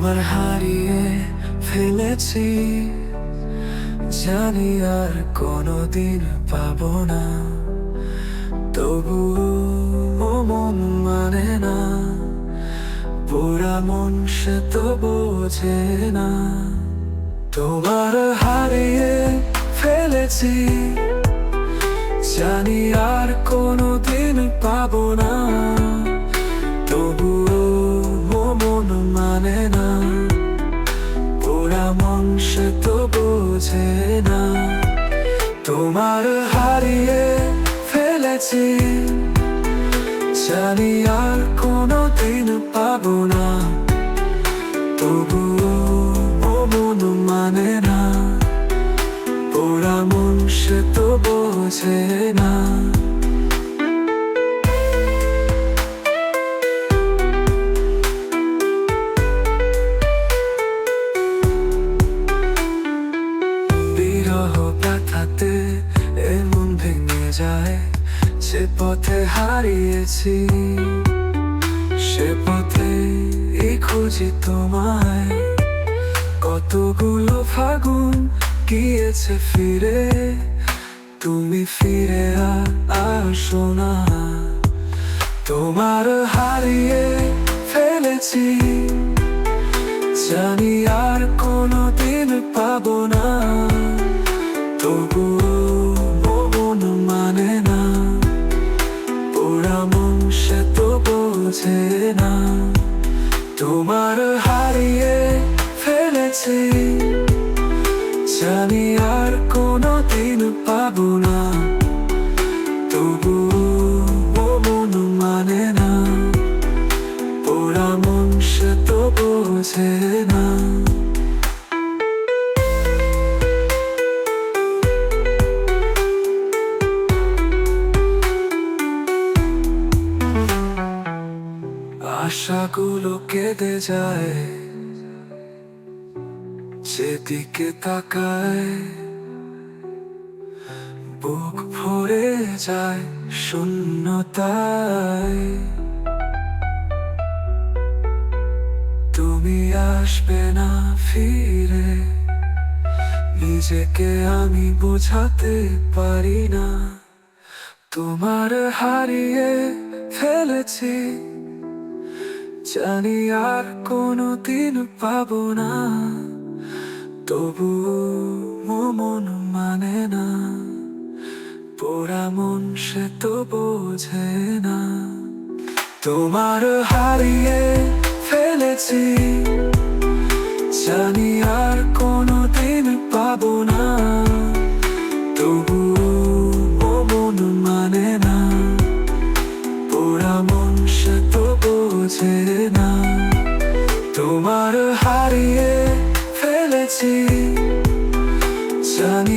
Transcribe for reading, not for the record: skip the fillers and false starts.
তোমার হারিয়ে ফেলেছি, জানি আর কোনোদিন পাবো না, তবু মন মানে না, পোড়া মন সে তো বোঝে না। তোমার হারিয়ে ফেলেছি, জানি আর কোনোদিন পাবো না, তবু মন মানে না, পোড়া মন সে তো বোঝে না। তোমার হারিয়ে ফেলেছি, জানি আর কোনোদিন পাবো না, তবু মন মানে না, পোড়া মন সে তো বোঝে না। বিরহ ব্যথাতে এমন ভেঙে যায়, যে পথে হারিয়েছি সে পথে খুঁজি তোমায়। কতগুলো ফাগুন গিয়েছে ফিরে, তুমি ফিরে আসো না। তোমার হারিয়ে ফেলেছি, জানি আর কোনোদিন পাবো না, তবু মন মানে না, পোড়া মন সে তো বোঝে না। তোমার হারিয়ে ফেলেছি, জানি আর কোনোদিন পাবো না, তবু মন মানে না, পোড়া মন সে তো বোঝে না। আশাগুলো কেঁদে যায়, যেদিকে তাকায় বুক ভরে যায় শূন্যতায়। তুমি আসবে না ফিরে, নিজেকে আমি বোঝাতে পারি না। তোমার হারিয়ে ফেলেছি, জানি আর কোনোদিন পাবো না, তবু মন মানে না, পোড়া মন সে তো বোঝে না। তোমার হারিয়ে ফেলেছি, জানি আর কোনোদিন পাবো না, তবু মন মানে না, পোড়া মন সে তো বোঝে না। তোমার হারিয়ে ফেলেছি, জানি